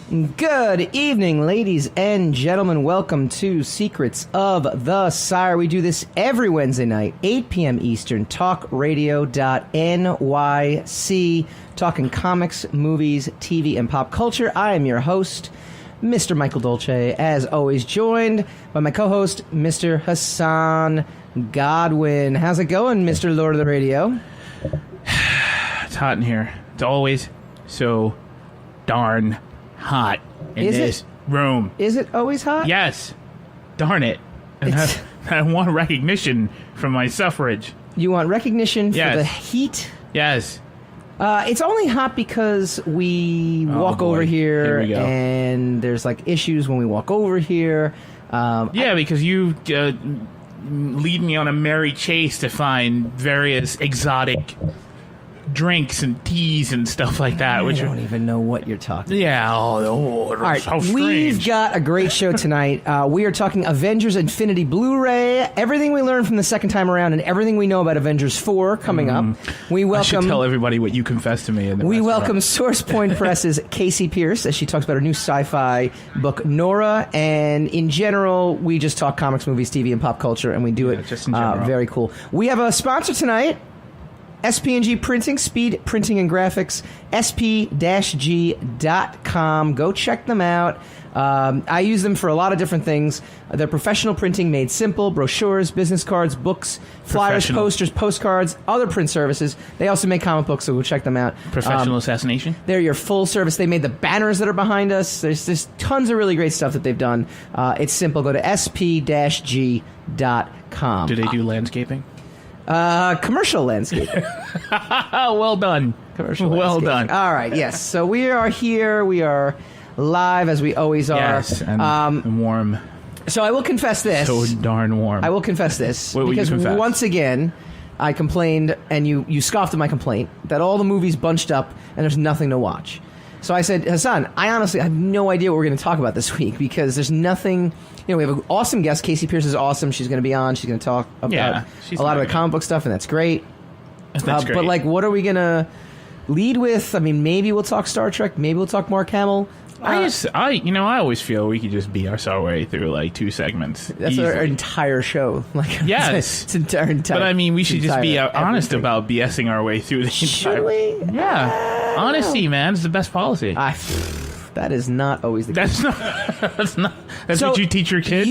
Good evening, ladies and gentlemen. Welcome to Secrets of the Sire. We do this every Wednesday night, 8 p.m. Eastern, talkradio.nyc, talking comics, movies, TV, and pop culture. I am your host, Mr. Michael Dolce, as always, joined by my co-host, Mr. Hassan Godwin. How's it going, Mr. Lord of the Radio? It's hot in here. It's always so darn hot in this room. Is it always hot? Yes. Darn it. And I want recognition from my suffrage. You want recognition for the heat? Yes. It's only hot because we walk over here we go. And there's like issues when we walk over here. Because you lead me on a merry chase to find various exotic drinks and teas and stuff like that. I don't even know what you're talking about. Yeah. All right, how strange. We've got a great show tonight. We are talking Avengers Infinity Blu Ray, everything we learned from the second time around, and everything we know about Avengers 4 coming up. We welcome. I should tell everybody what you confessed to me. We welcome Source Point Press's Kasey Pierce as she talks about her new sci-fi book, Norah, and in general, we just talk comics, movies, TV, and pop culture, and we do it just in general. very cool. We have a sponsor tonight. SP&G Printing, Speed Printing and Graphics, sp-g.com. Go check them out. I use them for a lot of different things. They're professional printing made simple, brochures, business cards, books, flyers, posters, postcards, other print services. They also make comic books, so go check them out. Professional assassination? They're your full service. They made the banners that are behind us. There's tons of really great stuff that they've done. It's simple. Go to sp-g.com. Do they do landscaping? Commercial landscape. Well done. Commercial well landscape. done. All right, yes. So we are here. We are live as we always are. Yes, and warm. So I will confess this. So darn warm. I will confess this. What will you confess? Once again, I complained, and you scoffed at my complaint, that all the movies bunched up and there's nothing to watch. So I said, Hassan, I honestly have no idea what we're going to talk about this week because there's nothing. You know, we have an awesome guest. Kasey Pierce is awesome. She's going to be on. She's going to talk about a lot of the comic book stuff, and that's great. That's great. But, like, what are we going to lead with? I mean, maybe we'll talk Star Trek. Maybe we'll talk Mark Hamill. I always feel we could just BS our way through, like, 2 segments. That's easily. our entire show. Like, yes. it's our entire. But, I mean, we should just be honest everything. about BSing our way through the entire... Should we? Yeah. Honesty, man, is the best policy. That is not always the case. That's what you teach your kid?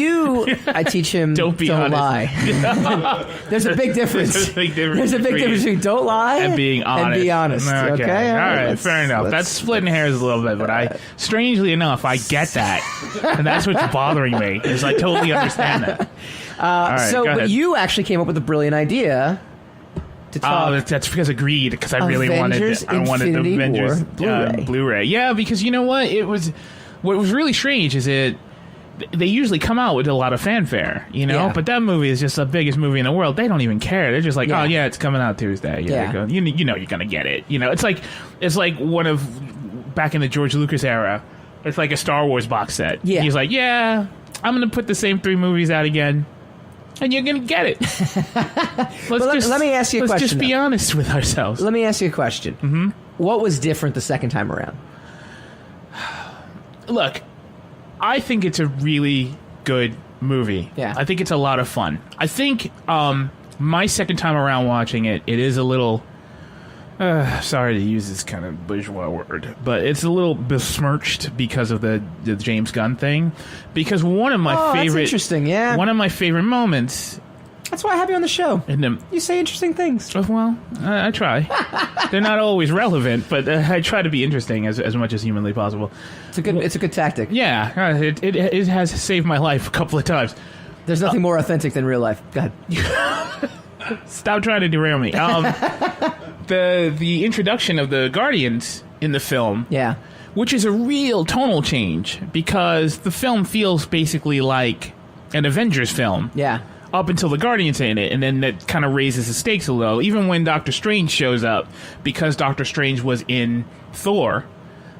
I teach him don't lie. There's a big difference. There's a big difference between don't lie and being honest. Okay? All right, fair enough. That's splitting hairs a little bit, but strangely enough, I get that. And that's what's bothering me, is I totally understand that. All right, but you actually came up with a brilliant idea. That's because of greed. Because I really wanted the Avengers Blu-ray. Yeah, because you know what? What was really strange is they usually come out with a lot of fanfare, you know. Yeah. But that movie is just the biggest movie in the world. They don't even care. They're just like, oh yeah, it's coming out Tuesday. Yeah. You know you're gonna get it. You know, it's like one of back in the George Lucas era. It's like a Star Wars box set. Yeah. He's like, yeah, I'm gonna put the same 3 movies out again. And you're going to get it. Let me ask you a question. Let's just be honest with ourselves. Let me ask you a question. Mm-hmm. What was different the second time around? Look, I think it's a really good movie. Yeah. I think it's a lot of fun. I think my second time around watching it is a little... sorry to use this kind of bourgeois word, but it's a little besmirched because of the James Gunn thing. Because one of my favorite... that's interesting, yeah. One of my favorite moments... That's why I have you on the show. You say interesting things. Well, I try. They're not always relevant, but I try to be interesting as much as humanly possible. It's a good tactic. Yeah, it has saved my life a couple of times. There's nothing more authentic than real life. Go ahead. Stop trying to derail me. The introduction of the Guardians in the film, which is a real tonal change because the film feels basically like an Avengers film. Yeah. Up until the Guardians in it, and then that kind of raises the stakes a little. Even when Doctor Strange shows up, because Doctor Strange was in Thor,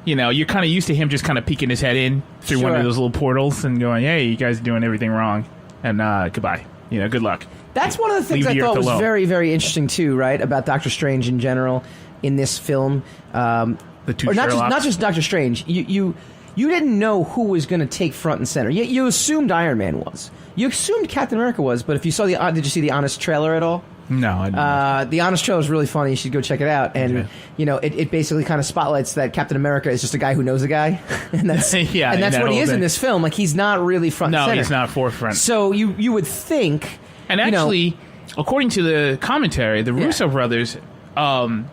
you know, you're kind of used to him just kind of peeking his head in through one of those little portals and going, hey, you guys are doing everything wrong, and goodbye. You know, good luck. That's one of the things I thought was very, very interesting, too, right, about Doctor Strange in general in this film. The two Sherlocks. Not just Doctor Strange. You you didn't know who was going to take front and center. You assumed Iron Man was. You assumed Captain America was, but if you saw did you see the Honest trailer at all? No, I didn't. The Honest trailer is really funny. You should go check it out. And it basically kind of spotlights that Captain America is just a guy who knows a guy, and that's that's what he is in this film. Like, he's not really front and center. No, he's not forefront. So you would think, and actually, according to the commentary, the Russo brothers, in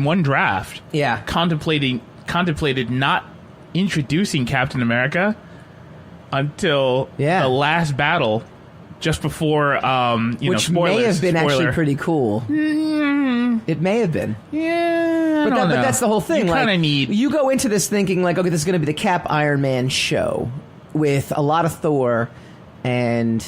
one draft, contemplated not introducing Captain America until the last battle. Just before, which spoilers, may have been actually pretty cool. It may have been. Yeah, but that's the whole thing. You kind of you go into this thinking like, okay, this is going to be the Cap Iron Man show with a lot of Thor and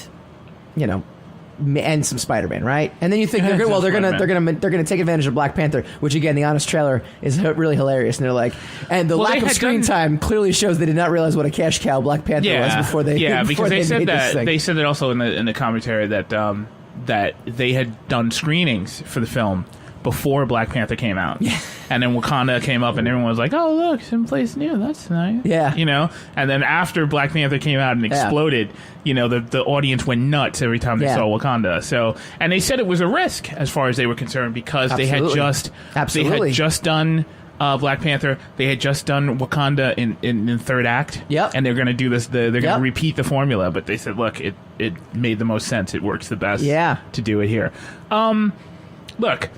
and some Spider-Man, right? And then you think, they're gonna take advantage of Black Panther, which again, the Honest trailer is really hilarious. And they're like, and the lack of screen time clearly shows they did not realize what a cash cow Black Panther was before they because they said that they said that also in the commentary that that they had done screenings for the film before Black Panther came out. Yeah. And then Wakanda came up and everyone was like, oh, look, someplace new. That's nice. Yeah. And then after Black Panther came out and exploded, the audience went nuts every time they saw Wakanda. So, and they said it was a risk as far as they were concerned because they had just done Black Panther. They had just done Wakanda in the third act. Yep. And they're going to do this. They're going to repeat the formula. But they said, look, it made the most sense. It works the best to do it here. Look.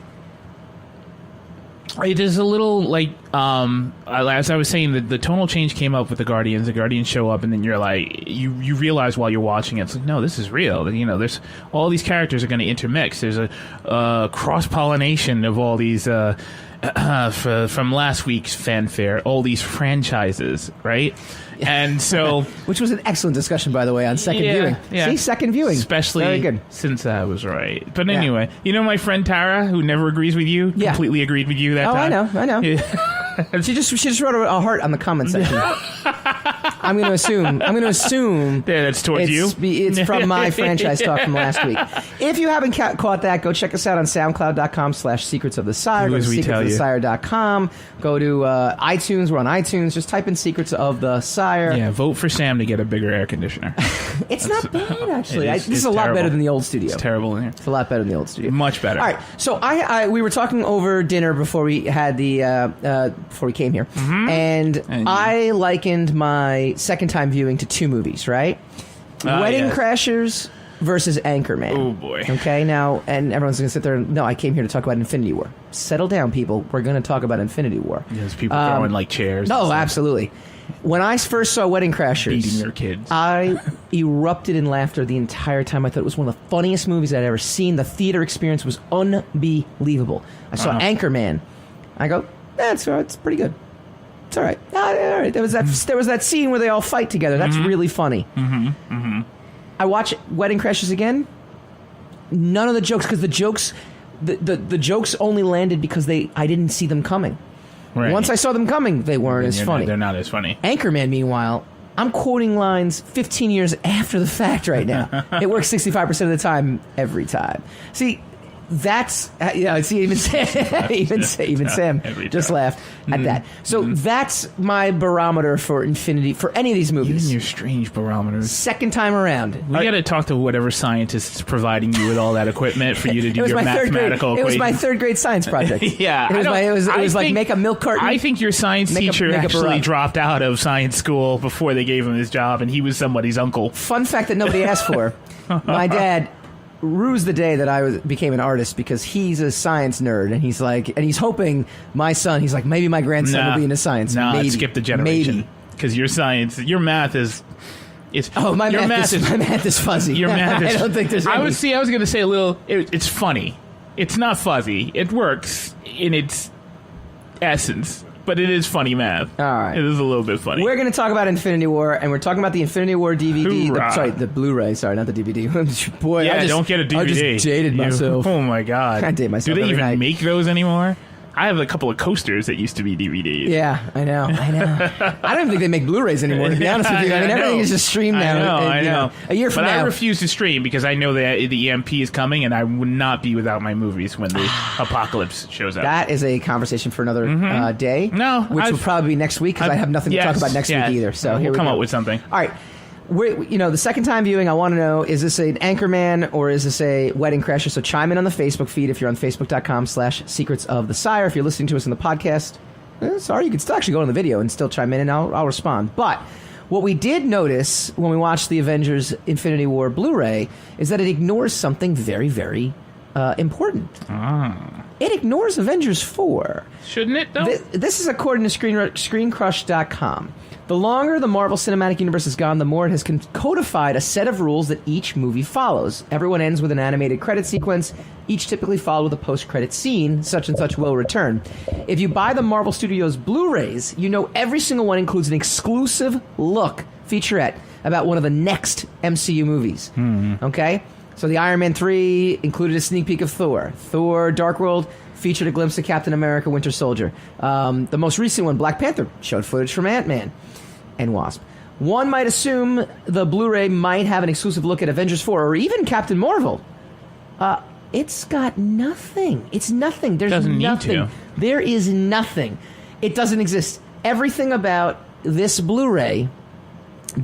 It is a little like, as I was saying, the tonal change came up with the Guardians. The Guardians show up, and then you're like, you realize while you're watching it, it's like, no, this is real. There's all these characters are going to intermix. There's a cross pollination of all these from last week's fanfare, all these franchises, right? And so, which was an excellent discussion, by the way, on second viewing. Yeah. See, second viewing, especially very good. Since I was right. But anyway, my friend Tara, who never agrees with you, completely agreed with you that time. I know. Yeah. She just wrote a heart on the comment section. I'm going to assume that's towards you. It's from my franchise talk from last week. If you haven't caught that, go check us out on SoundCloud.com/Secrets of the Sire. Go to SecretsOfTheSire.com. Go to iTunes. We're on iTunes. Just type in Secrets of the Sire. Yeah, vote for Sam to get a bigger air conditioner. It's not bad, actually. This is a lot better than the old studio. It's terrible in here. It's a lot better than the old studio. Much better. All right. So we were talking over dinner before we had before we came here, and I likened my second time viewing to two movies, right? Wedding Crashers versus Anchorman. Oh boy. Okay, now, and everyone's going to sit there and, no, I came here to talk about Infinity War. Settle down, people. We're going to talk about Infinity War. There's people throwing like chairs. No, absolutely. When I first saw Wedding Crashers, beating their kids, I erupted in laughter the entire time. I thought it was one of the funniest movies I'd ever seen. The theater experience was unbelievable. I saw Anchorman. I go, it's pretty good. It's all right. All right. There was that scene where they all fight together. That's really funny. I watch Wedding Crashers again. None of the jokes, because the jokes only landed because I didn't see them coming. Right. Once I saw them coming, they weren't as funny. They're not as funny. Anchorman, meanwhile, I'm quoting lines 15 years after the fact right now. It works 65% of the time, every time. See, that's even Sam just laughed at that. So that's my barometer for Infinity, for any of these movies. Even your strange barometers. Second time around, we got to talk to whatever scientist is providing you with all that equipment for you to do your mathematical equation. It was my third grade science project. Yeah, it was like make a milk carton. I think your science teacher actually dropped out of science school before they gave him his job, and he was somebody's uncle. Fun fact that nobody asked for: my dad rues the day that I became an artist because he's a science nerd, and he's hoping my son. He's like, maybe my grandson will be into science. Maybe. Skip the generation because your math is. My math is fuzzy. Your math is. I don't think there's. I was going to say a little. It's funny. It's not fuzzy. It works in its essence. But it is funny math. All right. It is a little bit funny. We're going to talk about Infinity War, and we're talking about the Infinity War DVD. The Blu Ray. Sorry, not the DVD. Boy, don't get a DVD. I just dated myself. Oh, my God. I date myself. Do they even make those anymore? I have a couple of coasters that used to be DVDs. Yeah, I know. I don't even think they make Blu-rays anymore, to be honest with you. I mean, everything is just streamed now. I know. A year from now. But I refuse to stream because I know that the EMP is coming, and I would not be without my movies when the apocalypse shows up. That is a conversation for another day. No. Which will probably be next week, because I have nothing to talk about next week either. So we'll come up with something. All right. The second time viewing, I want to know, is this an Anchorman or is this a Wedding Crasher? So chime in on the Facebook feed if you're on facebook.com/Secrets of the Sire. If you're listening to us in the podcast, sorry, you can still actually go on the video and still chime in, and I'll respond. But what we did notice when we watched the Avengers Infinity War Blu-ray is that it ignores something very, very important. It ignores Avengers 4. Shouldn't it, though? This is according to ScreenCrush.com. The longer the Marvel Cinematic Universe has gone, the more it has codified a set of rules that each movie follows. Everyone ends with an animated credit sequence, each typically followed with a post-credit scene. Such and such will return. If you buy the Marvel Studios Blu-rays, you know every single one includes an exclusive look featurette about one of the next MCU movies. Okay? So the Iron Man 3 included a sneak peek of Thor. Thor Dark World featured a glimpse of Captain America Winter Soldier. The most recent one, Black Panther, showed footage from Ant-Man and Wasp. One might assume the Blu-ray might have an exclusive look at Avengers 4 or even Captain Marvel. It's got nothing. It's nothing. There's doesn't nothing. Need to. There is nothing. It doesn't exist. Everything about this Blu-ray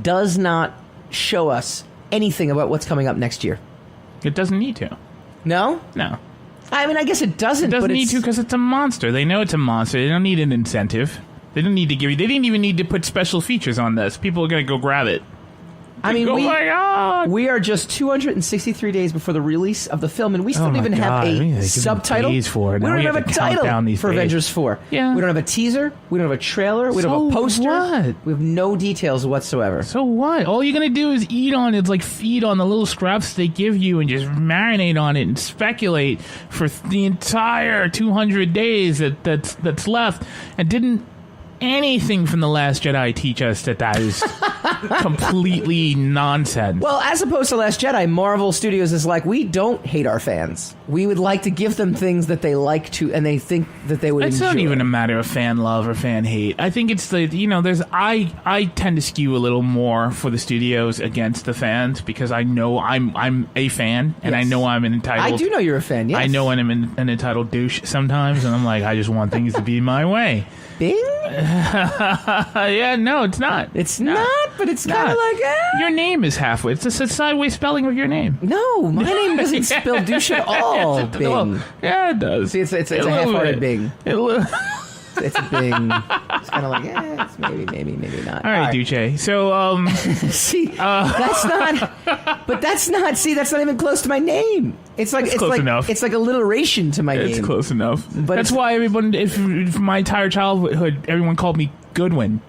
does not show us anything about what's coming up next year. It doesn't need to. No? No. I mean, I guess it doesn't. It doesn't but need to because it's a monster. They know it's a monster. They don't need an incentive. They don't need to give you. They didn't even need to put special features on this. People are going to go grab it. I mean, oh my God. We are just 263 days before the release of the film, and we still don't even have a subtitle. We don't even have a title for Avengers 4. Yeah. We don't have a teaser. We don't have a trailer. We don't have a poster. What? We have no details whatsoever. So what? All you're going to do is eat on it, like feed on the little scraps they give you and just marinate on it and speculate for the entire 200 days that's left. And didn't anything from The Last Jedi teach us that is completely nonsense? Well, as opposed to Last Jedi, Marvel Studios is like, we don't hate our fans. We would like to give them things that they like to, and they think that they would enjoy. It's not even a matter of fan love or fan hate. I think it's I tend to skew a little more for the studios against the fans because I know I'm a fan, and I know I'm an entitled... I do know you're a fan, yes. I know I'm an entitled douche sometimes, and I'm like, I just want things to be my way. Bing? Yeah, no, it's not. It's not, but it's kind of like... Your name is halfway. It's a sideways spelling of your name. No, my name doesn't spell douche at all, Bing. Well, yeah, it does. See, it's a half-hearted Bing. It's a Bing. It's kind of like, it's maybe not. All right, Duce. So, see, that's not... But that's not... See, that's not even close to my name. It's close enough. It's like alliteration to my name. It's close enough. But that's why everyone, if my entire childhood, everyone called me Goodwin.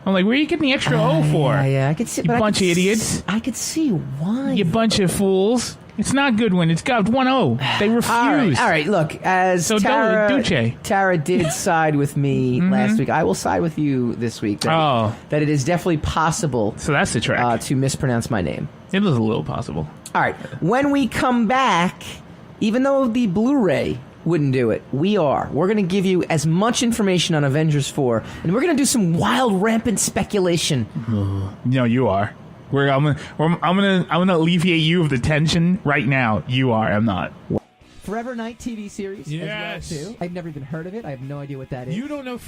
I'm like, where are you getting the extra O for? Yeah, I could see. You bunch of idiots. I could see why. You bunch of fools. It's not Goodwin. It's got one O. They refuse. All right. Look, as Tara did side with me last week, I will side with you this week. That it is definitely possible. So that's the track. To mispronounce my name. It was a little possible. All right. When we come back, even though the Blu-ray wouldn't do it, we're going to give you as much information on Avengers 4, and we're going to do some wild, rampant speculation. No, you are. I'm gonna alleviate you of the tension right now. You are. I'm not. Forever Night TV series yes. as well, too. I've never even heard of it. I have no idea what that is. You don't know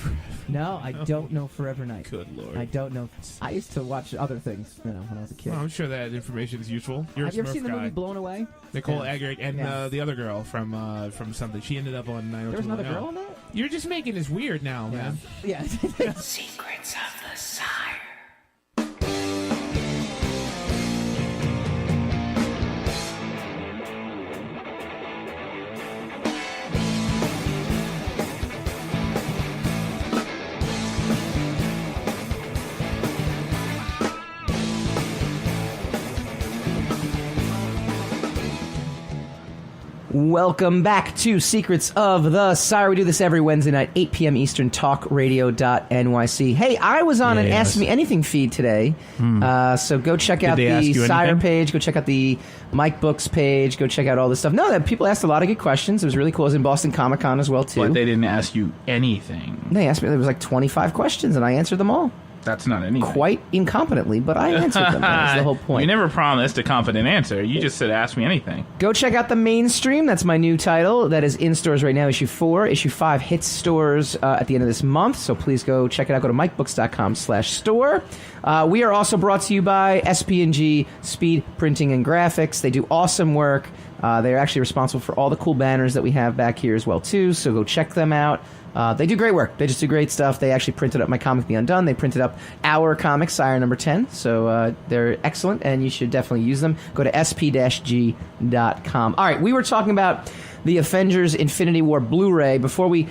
No, I don't know Forever Night. Good Lord. I don't know. I used to watch other things, when I was a kid. Well, I'm sure that information is useful. Have you ever seen the movie Blown Away? Nicole Eggert and the other girl from something. She ended up on 90210. There was another girl on that? You're just making this weird now, man. Yeah. Secrets of the Sire. Welcome back to Secrets of the Sire. We do this every Wednesday night, 8 p.m. Eastern, talkradio.nyc. Hey, I was on an Ask Me Anything feed today, so go check out the Sire page, go check out the Mike Books page, go check out all this stuff. No, people asked a lot of good questions. It was really cool. I was in Boston Comic Con as well, too. But they didn't ask you anything. They asked me, there was like 25 questions, and I answered them all. That's not anything. Quite incompetently, but I answered them. That's the whole point. You never promised a confident answer. You just said, ask me anything. Go check out The Mainstream. That's my new title. That is in stores right now, issue 4. Issue 5 hits stores at the end of this month, so please go check it out. Go to mikebooks.com/store. We are also brought to you by SP&G Speed Printing and Graphics. They do awesome work. They're actually responsible for all the cool banners that we have back here as well, too, so go check them out. They do great work. They just do great stuff. They actually printed up my comic, The Undone. They printed up our comic, Sire number 10. So they're excellent, and you should definitely use them. Go to sp-g.com. All right, we were talking about the Avengers Infinity War Blu Ray. Before we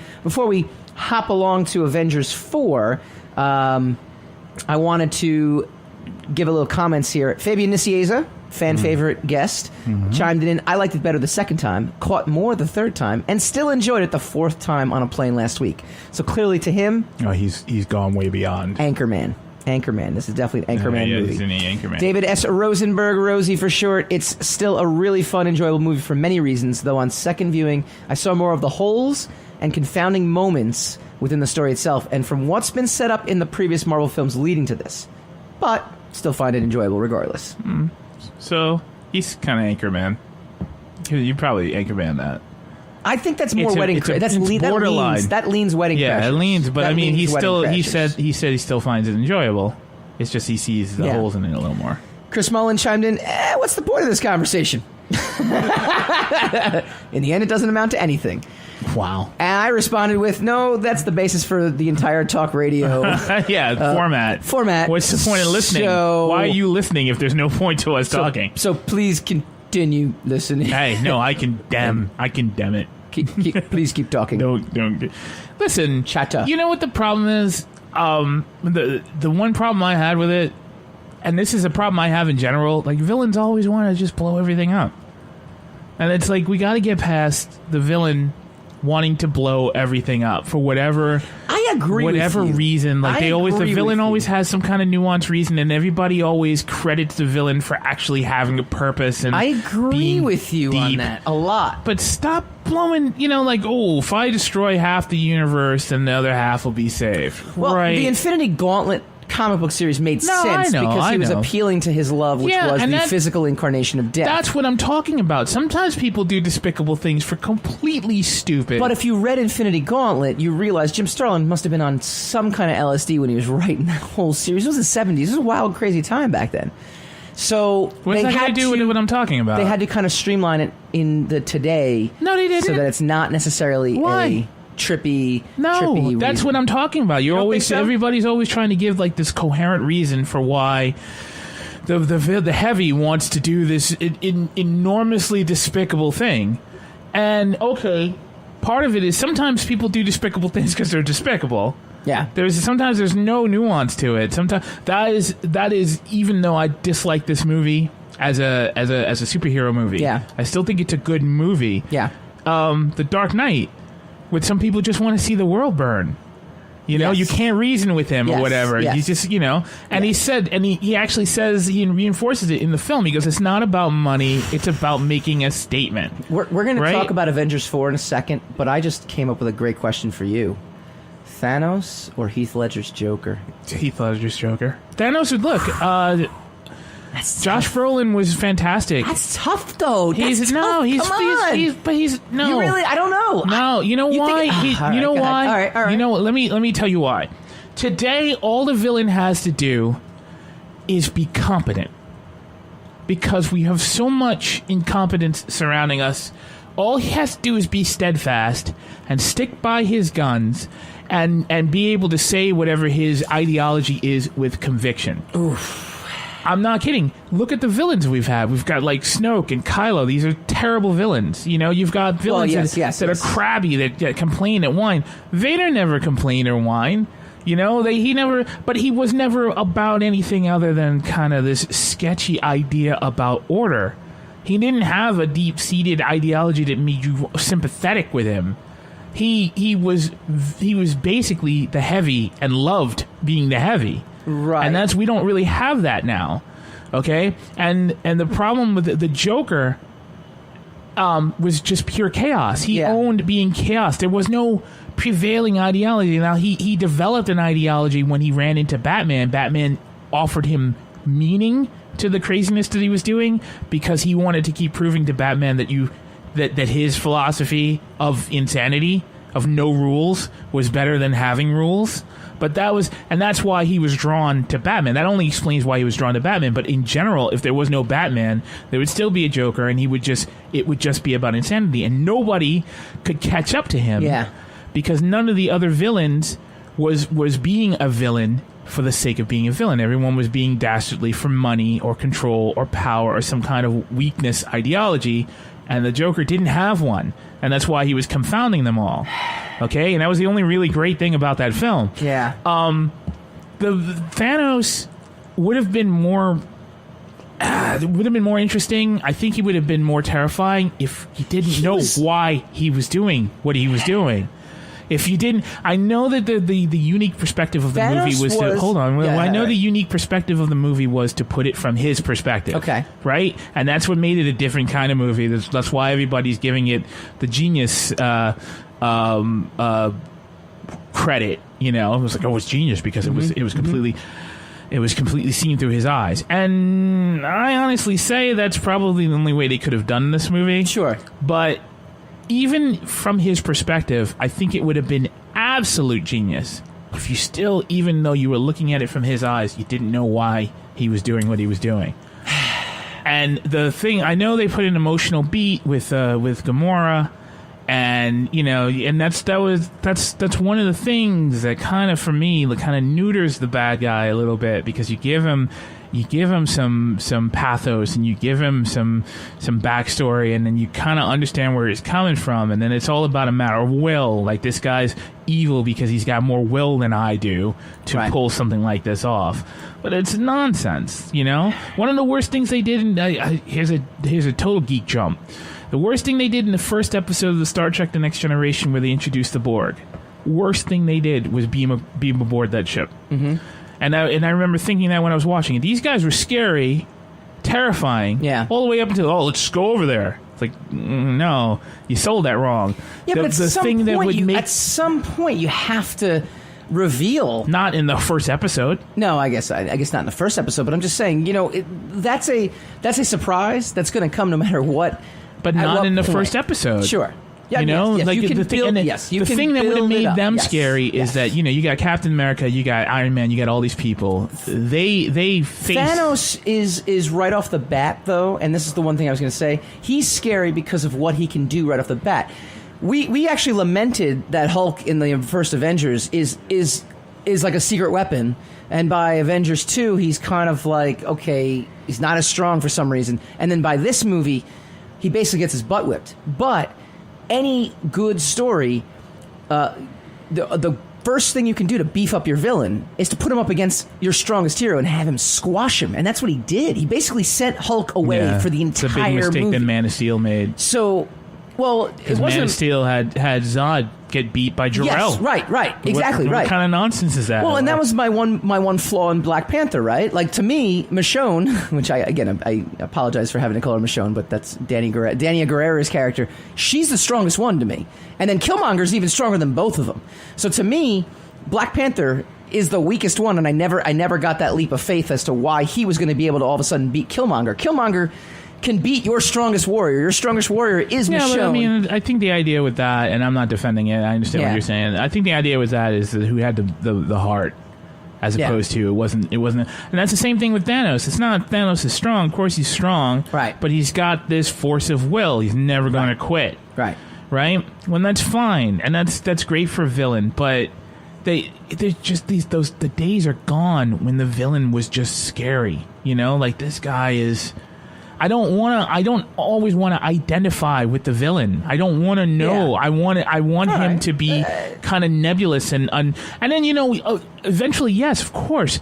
hop along to Avengers 4, I wanted to give a little comments here. Fabian Nicieza, fan favorite guest, chimed in. I liked it better the second time, caught more the third time, and still enjoyed it the fourth time on a plane last week. So clearly to him, he's gone way beyond. Anchorman. This is definitely an Anchorman movie. He's in the Anchorman. David S. Rosenberg, Rosie for short. It's still a really fun, enjoyable movie for many reasons, though on second viewing, I saw more of the holes and confounding moments within the story itself, and from what's been set up in the previous Marvel films leading to this. But still find it enjoyable regardless. So, he's kind of Anchorman. You probably Anchorman that. I think that's more Wedding Crashers. That's borderline. That leans Wedding Crashers. Yeah, it leans, but I mean, he said he still finds it enjoyable. It's just he sees the holes in it a little more. Chris Mullen chimed in, what's the point of this conversation? In the end, it doesn't amount to anything. Wow. And I responded with, no, that's the basis for the entire talk radio. Format. What's the point of listening? Why are you listening if there's no point to us talking? So please continue listening. Hey, no, I condemn it. Please keep talking. Don't. Listen, chatter. You know what the problem is? The one problem I had with it, and this is a problem I have in general, like villains always want to just blow everything up. And it's like, we got to get past the villain wanting to blow everything up for whatever reason. Like the villain always has some kind of nuanced reason, and everybody always credits the villain for actually having a purpose. And I agree with you on that a lot. But stop blowing, if I destroy half the universe, then the other half will be saved. Well, right? The Infinity Gauntlet comic book series made sense because he was appealing to his love, which was the physical incarnation of death. That's what I'm talking about. Sometimes people do despicable things for completely stupid. But if you read Infinity Gauntlet, you realize Jim Starlin must have been on some kind of LSD when he was writing that whole series. It was the 70s. It was a wild, crazy time back then. So what's that got to do with what I'm talking about? They had to kind of streamline it in the today. No, they didn't. So that it's not necessarily a trippy. That's reason. What I'm talking about. Everybody's always trying to give like this coherent reason for why the heavy wants to do this enormously despicable thing. And part of it is sometimes people do despicable things because they're despicable. Yeah. Sometimes there's no nuance to it. Sometimes that is even though I dislike this movie as a superhero movie. Yeah. I still think it's a good movie. Yeah. The Dark Knight. With some people just want to see the world burn. You can't reason with him or whatever. Yes. He's just, and he said, and he actually says, he reinforces it in the film. He goes, it's not about money. It's about making a statement. We're going to talk about Avengers 4 in a second, but I just came up with a great question for you. Thanos or Heath Ledger's Joker? Heath Ledger's Joker. Thanos would look, Josh Brolin was fantastic. That's tough, though. Come on. No. You really? I don't know. No, you know why? Why? All right. You know what? Let me tell you why. Today, all the villain has to do is be competent. Because we have so much incompetence surrounding us. All he has to do is be steadfast and stick by his guns and be able to say whatever his ideology is with conviction. Oof. I'm not kidding. Look at the villains we've had. We've got like Snoke and Kylo. These are terrible villains. You've got villains that are crabby, that complain and whine. Vader never complained or whine. But he was never about anything other than kind of this sketchy idea about order. He didn't have a deep-seated ideology that made you sympathetic with him. He was basically the heavy and loved being the heavy. Right. And we don't really have that now. Okay? And the problem with the Joker was just pure chaos. He owned being chaos. There was no prevailing ideology. Now, he developed an ideology when he ran into Batman. Batman offered him meaning to the craziness that he was doing because he wanted to keep proving to Batman that his philosophy of insanity, of no rules, was better than having rules. But that's why he was drawn to Batman. That only explains why he was drawn to Batman. But in general, if there was no Batman, there would still be a Joker, and it would just be about insanity, and nobody could catch up to him. Yeah. Because none of the other villains was being a villain for the sake of being a villain. Everyone was being dastardly for money or control or power or some kind of weakness ideology, and the Joker didn't have one, and that's why he was confounding them all. Okay, and that was the only really great thing about that film. Yeah. The Thanos would have been more interesting. I think he would have been more terrifying if you didn't know why he was doing what he was doing. If you didn't, I know that the unique perspective of the movie was to hold on. I know the unique perspective of the movie was to put it from his perspective. Okay, right, and that's what made it a different kind of movie. That's why everybody's giving it the genius credit. You know, it was like, oh, it's genius because it was completely. It was completely seen through his eyes. And I honestly say that's probably the only way they could have done this movie. Sure. But even from his perspective, I think it would have been absolute genius if you still, even though you were looking at it from his eyes, you didn't know why he was doing what he was doing. And the thing, I know they put an emotional beat with Gamora, and you know, and that's one of the things that kind of, for me, kind of neuters the bad guy a little bit, because you give him some pathos, and you give him some backstory, and then you kind of understand where he's coming from, and then it's all about a matter of will. Like, this guy's evil because he's got more will than I do to pull something like this off. But it's nonsense, you know. One of the worst things they did, here's a total geek jump. The worst thing they did in the first episode of the Star Trek: The Next Generation, where they introduced the Borg, worst thing they did was beam aboard that ship. Mm-hmm. And I remember thinking that when I was watching it. Some guys were scary, terrifying, all the way up until, let's go over there. It's like, no, you sold that wrong. Yeah, but at some point you have to reveal. Not in the first episode. No, I guess not in the first episode. But I'm just saying, you know, that's a surprise that's going to come no matter what. But not in the first episode. Sure. Yeah, you know, yes, like you the thing that would have made them scary is that, you know, you got Captain America, you got Iron Man, you got all these people. They face Thanos is right off the bat, though, and this is the one thing I was going to say. He's scary because of what he can do right off the bat. We actually lamented that Hulk in the first Avengers is like a secret weapon, and by Avengers 2, he's kind of like, okay, he's not as strong for some reason, and then by this movie, he basically gets his butt whipped. But any good story, the first thing you can do to beef up your villain is to put him up against your strongest hero and have him squash him. And that's what he did. He basically sent Hulk away for the entire movie. It's a big mistake that Man of Steel made. So, well, it wasn't... Man of Steel had Zod get beat by Jor-El. Yes, right, exactly, what kind of nonsense is that? Well, and that was my one flaw in Black Panther, right? Like, to me, Michonne, which I apologize for having to call her Michonne, but that's Dania Guerrero's character. She's the strongest one to me, and then Killmonger's even stronger than both of them. So to me, Black Panther is the weakest one, and I never got that leap of faith as to why he was going to be able to all of a sudden beat Killmonger. Killmonger can beat your strongest warrior. Your strongest warrior is Michonne. But I mean, I think the idea with that, and I'm not defending it, I understand what you're saying. I think the idea with that is that who had the heart, as opposed to it wasn't, and that's the same thing with Thanos. It's not Thanos is strong. Of course he's strong, right? But he's got this force of will. He's never going to quit, right? When that's fine, and that's great for a villain, but there's just the days are gone when the villain was just scary. You know, like, this guy is. I don't always want to identify with the villain. I don't want to know. I want him to be kind of nebulous and then, you know, eventually, yes, of course,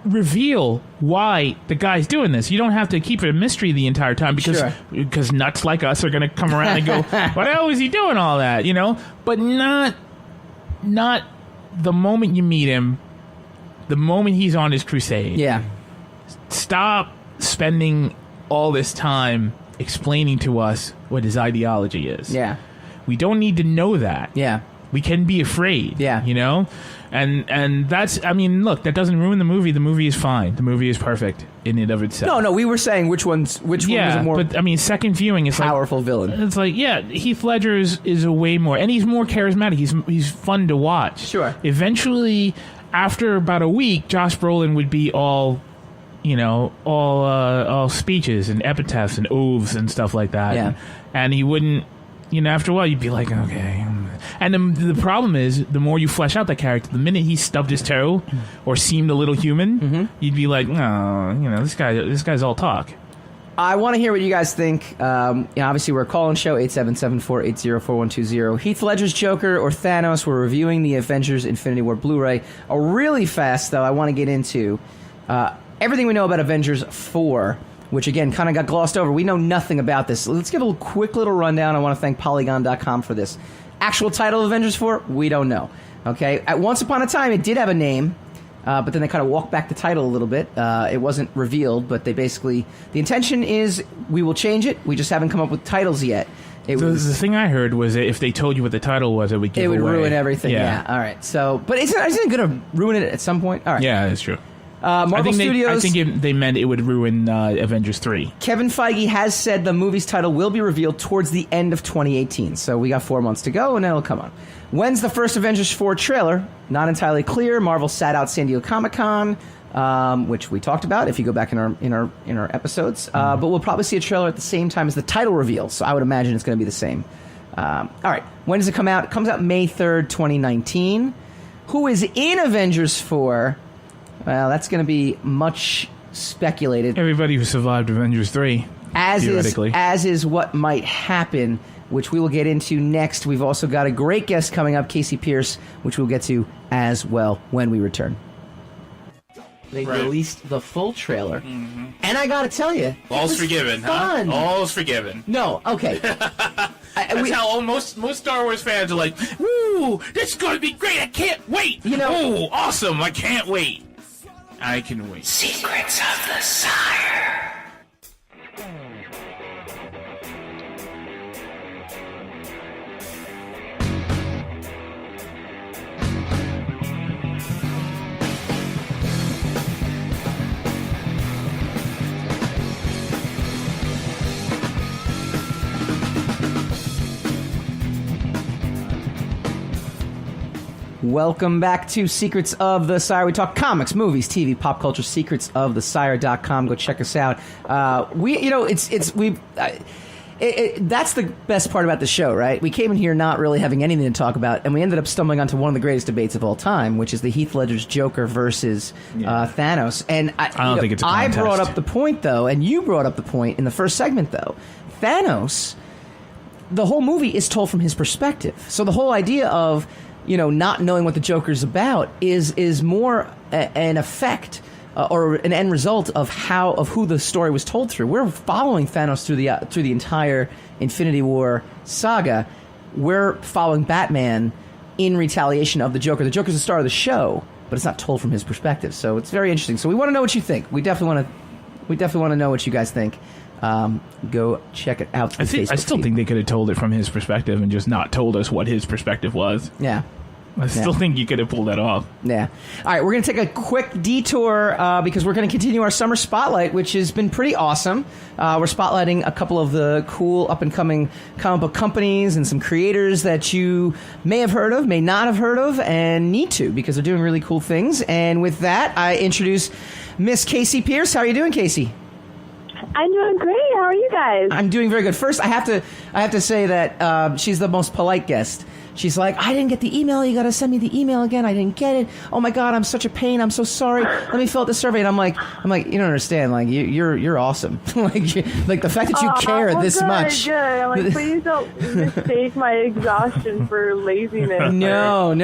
reveal why the guy's doing this. You don't have to keep it a mystery the entire time because nuts like us are going to come around and go, "What the hell is he doing all that?" You know, but not the moment you meet him, the moment he's on his crusade. Yeah. Stop spending all this time explaining to us what his ideology is. Yeah. We don't need to know that. Yeah. We can be afraid. Yeah. You know? And that's, I mean, look, that doesn't ruin the movie. The movie is fine. The movie is perfect in and of itself. No, we were saying which one was a more but I mean, second viewing is powerful villain. It's like, yeah, Heath Ledger is a way more, and he's more charismatic. He's fun to watch. Sure. Eventually, after about a week, Josh Brolin would be all, you know, all speeches and epitaphs and oaths and stuff like that. Yeah. And he wouldn't, you know, after a while, you'd be like, okay. And the problem is, the more you flesh out that character, the minute he stubbed his toe or seemed a little human, you'd be like, no, you know, this guy's all talk. I want to hear what you guys think. You know, obviously, we're a call-in show, 877-480-4120. Heath Ledger's Joker or Thanos? We're reviewing the Avengers Infinity War Blu Ray. Really fast, though, I want to get into everything we know about Avengers 4, which, again, kind of got glossed over. We know nothing about this. Let's give a quick little rundown. I want to thank Polygon.com for this. Actual title of Avengers 4, we don't know. Okay? At once upon a time, it did have a name, but then they kind of walked back the title a little bit. It wasn't revealed, but they basically... The intention is we will change it. We just haven't come up with titles yet. The thing I heard was that if they told you what the title was, it would give away. It would ruin everything, yeah. All right. So, but isn't it going to ruin it at some point? All right. Yeah, that's true. Marvel Studios... I think they meant it would ruin Avengers 3. Kevin Feige has said the movie's title will be revealed towards the end of 2018. So we got 4 months to go, and then it'll come on. When's the first Avengers 4 trailer? Not entirely clear. Marvel sat out San Diego Comic-Con, which we talked about if you go back in our episodes. But we'll probably see a trailer at the same time as the title reveal. So I would imagine it's going to be the same. All right. When does it come out? It comes out May 3rd, 2019. Who is in Avengers 4? Well, that's going to be much speculated. Everybody who survived Avengers 3, theoretically. As is what might happen, which we will get into next. We've also got a great guest coming up, Kasey Pierce, which we'll get to as well when we return. They released the full trailer, and I got to tell you, all's forgiven, fun. Huh? All's forgiven. No, okay. That's how most Star Wars fans are like, "Woo, this is going to be great! I can't wait! You know, oh, awesome! I can't wait! I can wait." Secrets of the Sire. Welcome back to Secrets of the Sire. We talk comics, movies, TV, pop culture. secretsofthesire.com. Go check us out. That's the best part about the show, right? We came in here not really having anything to talk about, and we ended up stumbling onto one of the greatest debates of all time, which is the Heath Ledger's Joker versus Thanos. And I don't think it's a contest. I brought up the point, though, and you brought up the point in the first segment, though. Thanos, the whole movie is told from his perspective. So the whole idea of not knowing what the Joker's about is more an effect or an end result of who the story was told through. We're following Thanos through the entire Infinity War saga. We're following Batman in retaliation of the Joker. The Joker's the star of the show, but it's not told from his perspective. So it's very interesting. So we want to know what you think. We definitely want to know what you guys think. Go check it out. I still think they could have told it from his perspective and just not told us what his perspective was. Yeah. I still think you could have pulled that off. Yeah. All right, we're going to take a quick detour because we're going to continue our summer spotlight, which has been pretty awesome. We're spotlighting a couple of the cool up-and-coming comic book companies and some creators that you may have heard of, may not have heard of, and need to because they're doing really cool things. And with that, I introduce Miss Kasey Pierce. How are you doing, Kasey? I'm doing great. How are you guys? I'm doing very good. First, I have to say that she's the most polite guest. She's like, I didn't get the email. You got to send me the email again. I didn't get it. Oh my God, I'm such a pain. I'm so sorry. Let me fill out the survey. And I'm like, you don't understand. Like, you're awesome. like the fact that you care this much. Good. I'm like, please don't mistake my exhaustion for laziness. No. Like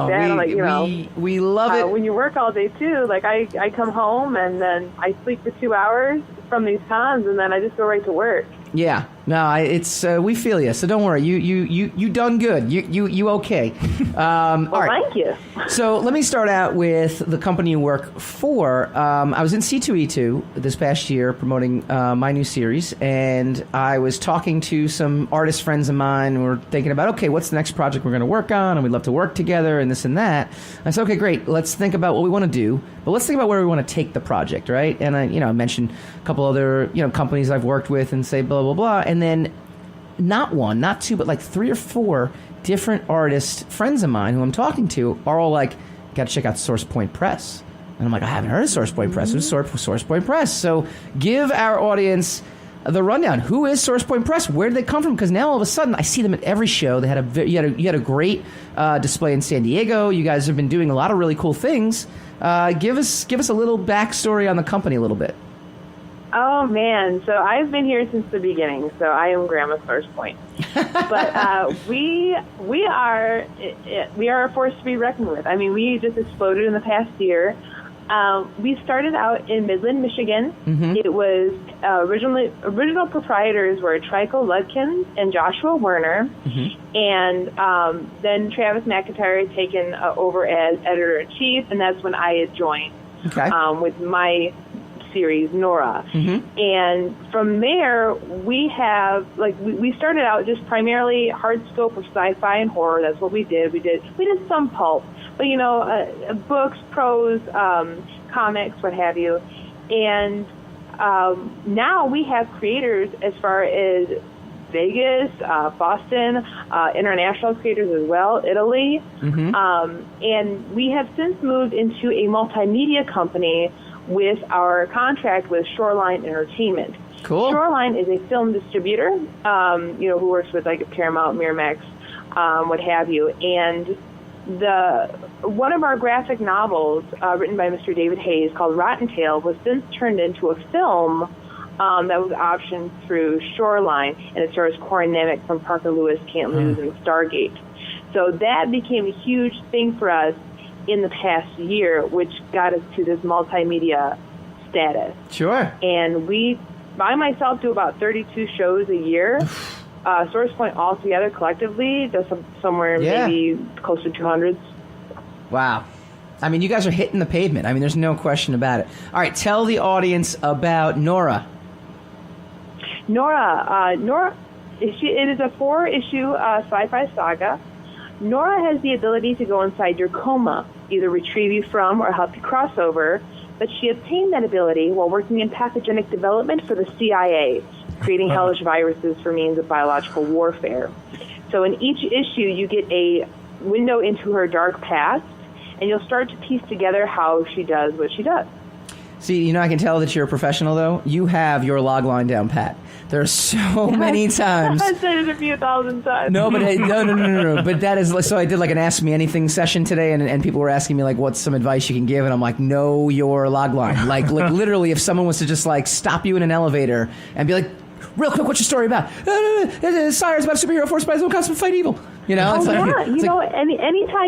that. I'm like, we love it. When you work all day too, like I come home and then I sleep for 2 hours from these cons, and then I just go right to work. Yeah, no, it's we feel you, so don't worry. You done good. You okay? All right. Thank you. So let me start out with the company you work for. I was in C2E2 this past year promoting my new series, and I was talking to some artist friends of mine. We're thinking about, okay, what's the next project we're going to work on, and we'd love to work together, and this and that. I said, okay, great. Let's think about what we want to do, but let's think about where we want to take the project, right? And I mentioned a couple other companies I've worked with, and say blah blah blah, and then not one, not two, but like 3 or 4 different artist friends of mine who I'm talking to are all like, got to check out Source Point Press. And I'm like, I haven't heard of Source Point Press. Who's Source Point Press? So give our audience the rundown. Who is Source Point Press? Where did they come from? Because now all of a sudden I see them at every show. They had you had a great display in San Diego. You guys have been doing a lot of really cool things. Give us a little backstory on the company a little bit. Oh man, so I've been here since the beginning, so I am Grandma Source Point. But we are a force to be reckoned with. I mean, we just exploded in the past year. We started out in Midland, Michigan. Mm-hmm. It was original proprietors were Trico Ludkins and Joshua Werner, mm-hmm. and then Travis McIntyre had taken over as editor-in-chief, and that's when I had joined with my series, Norah. Mm-hmm. And from there, we have, we started out just primarily hard scope of sci-fi and horror. That's what we did. We did some pulp, but, books, prose, comics, what have you. And now we have creators as far as Vegas, Boston, international creators as well, Italy. Mm-hmm. And we have since moved into a multimedia company with our contract with Shoreline Entertainment. Cool. Shoreline is a film distributor, who works with like Paramount, Miramax, what have you. And one of our graphic novels, written by Mr. David Hayes, called Rotten Tail, was since turned into a film that was optioned through Shoreline, and it stars Corey Nemec from Parker Lewis, Can't Lose, and Stargate. So that became a huge thing for us in the past year, which got us to this multimedia status. Sure. And I myself do about 32 shows a year. Source Point altogether collectively does somewhere maybe close to 200. Wow. I mean, you guys are hitting the pavement. I mean, there's no question about it. All right, tell the audience about Norah. Norah, it is a 4-issue sci-fi saga. Norah has the ability to go inside your coma, either retrieve you from or help you cross over, but she obtained that ability while working in pathogenic development for the CIA, creating hellish viruses for means of biological warfare. So in each issue, you get a window into her dark past, and you'll start to piece together how she does what she does. See, I can tell that you're a professional, though. You have your log line down pat. There are so many times. I said it a few thousand times. No, but no. But that is, so I did like an Ask Me Anything session today, and people were asking me, like, what's some advice you can give? And I'm like, know your log line. Like literally, if someone was to just, like, stop you in an elevator and be like, real quick, what's your story about? Sire's about a superhero force by his own custom fight evil. Anytime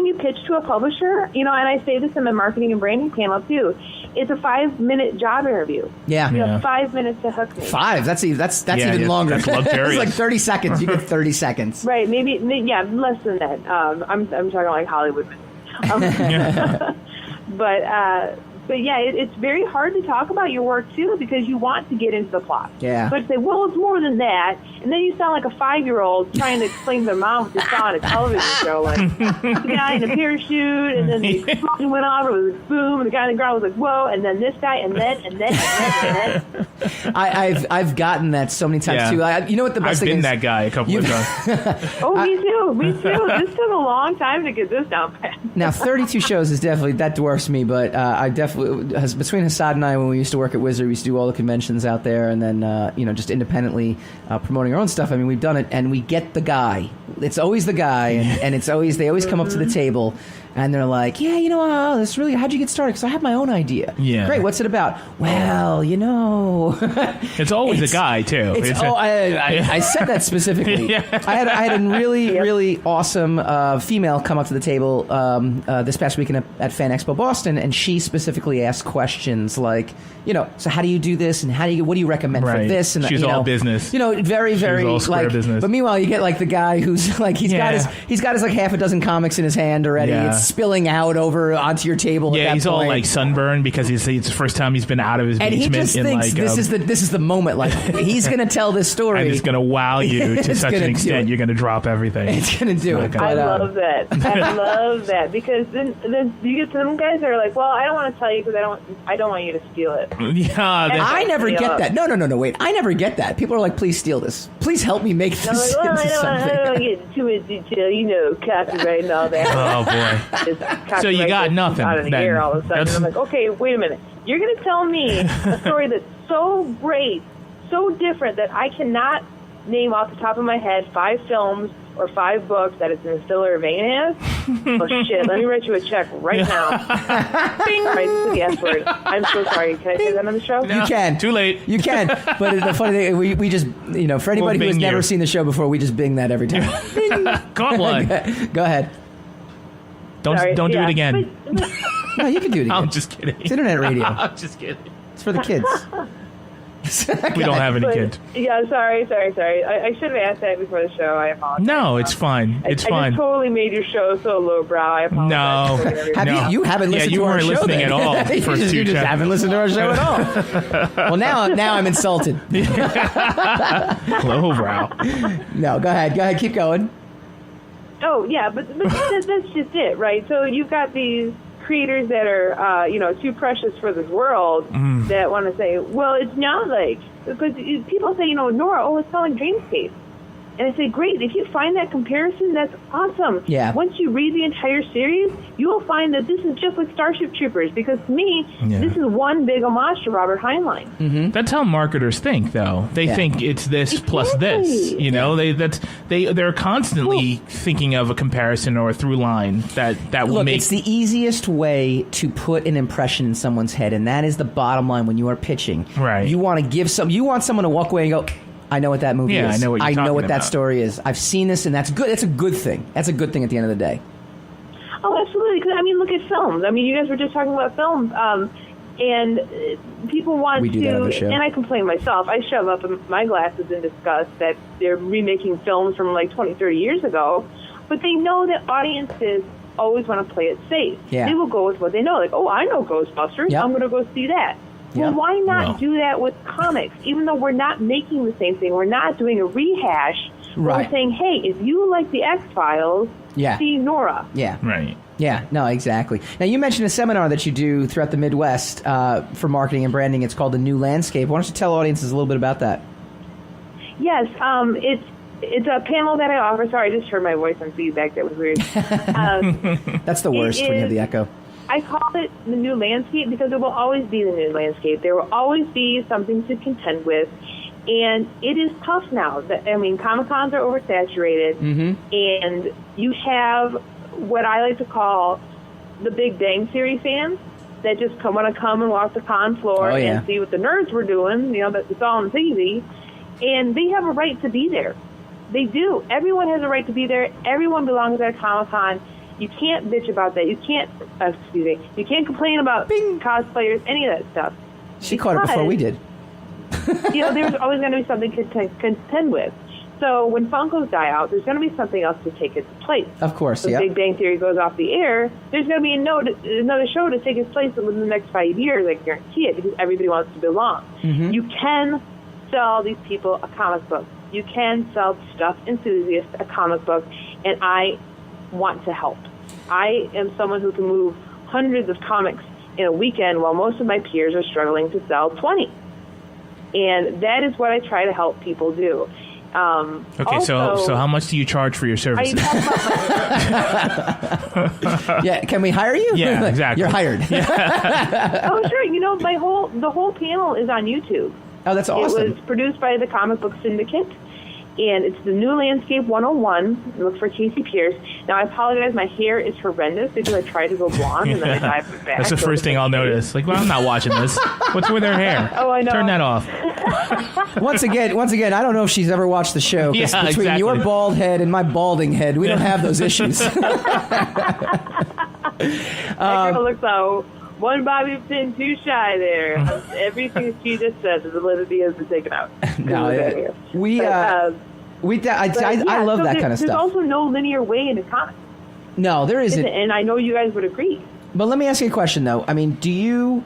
you pitch to a publisher, and I say this in the marketing and branding panel too, it's a 5-minute job interview. Yeah. You have 5 minutes to hook me. 5? That's even longer. That's luxurious. It's like 30 seconds. You get 30 seconds. Right. Maybe less than that. I'm talking like Hollywood. But yeah, it's very hard to talk about your work, too, because you want to get into the plot. Yeah. But say, well, it's more than that. And then you sound like a 5-year-old trying to explain to their mom what they saw on a television show. Like, the guy in a parachute, and then the explosion went off, it was like, boom, and the guy on the ground was like, whoa, and then this guy, and then. I've gotten that so many times, too. You know what the best thing is? I've been that guy a couple of times. Oh, me too. This took a long time to get this down pat. Now, 32 shows is definitely, that dwarfs me, but I definitely between Hassad and I, when we used to work at Wizard, we used to do all the conventions out there, and then just independently promoting our own stuff. I mean, we've done it, and we get the guy. It's always the guy, and they always come up to the table. And they're like, yeah, this really, how'd you get started? Because I have my own idea. Yeah. Great, what's it about? Well, It's always a guy, too. I said that specifically. Yeah. I had a really, really awesome female come up to the table this past weekend at Fan Expo Boston, and she specifically asked questions like, so how do you do this, and what do you recommend for this? And she's all business. Very, very all square business. But meanwhile, you get like the guy who's like he's got his like half a dozen comics in his hand already. Yeah. It's spilling out over onto your table. Yeah, at that he's point. all like sunburned because it's the first time he's been out of his and basement. he just thinks this is the moment. Like he's going to tell this story, and it's going to wow you to such an extent you're going to drop everything. It's going to do it. I love that. I love that because then you get some guys that are like, well, I don't want to tell you because I don't want you to steal it. Yeah, I never get that. No, wait. I never get that. People are like, please steal this. Please help me make this into something. I don't get too much detail, copyright and all that. Oh, boy. So you got nothing. Out of the air all of a sudden. I'm like, okay, wait a minute. You're going to tell me a story that's so great, so different that I cannot name off the top of my head 5 films or 5 books that it's in a similar vein as? Oh, shit. Let me write you a check right now. All right, this is the S word. I'm so sorry. Can I say that on the show? No, you can. Too late. You can. But the funny thing, we just, for anybody who has never seen the show before, we just bing that every time. Got one. Go ahead. Don't do it again. No, you can do it again. I'm just kidding. It's internet radio. I'm just kidding. It's for the kids. We don't have any kids. Yeah, sorry. I should have asked that before the show. I apologize. No, it's fine. It's fine. I just totally made your show so lowbrow. I apologize. No. You haven't listened to our show. You weren't listening at all. You just haven't listened to our show at all. Well, now I'm insulted. Lowbrow. No, go ahead. Keep going. Oh, yeah, but that's just it, right? So you've got these creators that are, too precious for this world that want to say, well, it's not like, because people say, Norah, it's selling Dreamscape. And I say, great, if you find that comparison, that's awesome. Yeah. Once you read the entire series, you will find that this is just like Starship Troopers, because to me, this is one big homage to Robert Heinlein. Mm-hmm. That's how marketers think, though. They think it's this plus this. They're constantly thinking of a comparison or a through line that will make. It's the easiest way to put an impression in someone's head, and that is the bottom line when you are pitching. Right. You want someone to walk away and go, I know what that movie is. I know what you're talking that about. story is. I've seen this, and that's good. That's a good thing. That's a good thing at the end of the day. Oh, absolutely. Because, look at films. You guys were just talking about films, and people want we do that on the show. And I complain myself. I shove up my glasses in disgust that they're remaking films from like 20, 30 years ago, but they know that audiences always want to play it safe. Yeah. They will go with what they know. Like, I know Ghostbusters. Yep. I'm going to go see that. Well, why not do that with comics? Even though we're not making the same thing, we're not doing a rehash. Right. We're saying, hey, if you like the X-Files, see Norah. Yeah. Right. Yeah, no, exactly. Now, you mentioned a seminar that you do throughout the Midwest for marketing and branding. It's called The New Landscape. Why don't you tell audiences a little bit about that? Yes, it's a panel that I offer. Sorry, I just heard my voice on feedback. That was weird. That's the worst when you have the echo. I call it the new landscape because it will always be the new landscape. There will always be something to contend with. And it is tough now. Comic-Cons are oversaturated. And you have what I like to call the Big Bang Theory fans that just want to come and walk the con floor and see what the nerds were doing. It's all on TV. And they have a right to be there. They do. Everyone has a right to be there. Everyone belongs at a Comic-Con. You can't bitch about that. You can't, you can't complain about cosplayers, any of that stuff. She caught it before we did. There's always going to be something to contend with. So when Funkos die out, there's going to be something else to take its place. Of course, When Big Bang Theory goes off the air, there's going to be another show to take its place within the next 5 years. I guarantee it, because everybody wants to belong. You can sell these people a comic book. You can sell stuff enthusiasts a comic book, and I want to help. I am someone who can move hundreds of comics in a weekend while most of my peers are struggling to sell 20. And that is what I try to help people do. Okay, so how much do you charge for your services? Yeah, can we hire you? Yeah, exactly. You're hired. Oh, sure. The whole panel is on YouTube. Oh, that's awesome. It was produced by the Comic Book Syndicate, and it's the New Landscape 101. Look for Kasey Pierce. Now, I apologize. My hair is horrendous because I tried to go blonde and then I dived it back. That's the first thing I'll notice. Like, well, I'm not watching this. What's with her hair? Oh, I know. Turn that off. Once again, I don't know if she's ever watched the show. 'Cause Yeah, between exactly. your bald head and my balding head, we don't have those issues. That girl looks out. One bobby pin too shy there. Everything she just said, the validity has been taken out. No, I love that kind of stuff. There's also no linear way into comics. No, there isn't. And I know you guys would agree. But let me ask you a question, though. I mean, do you...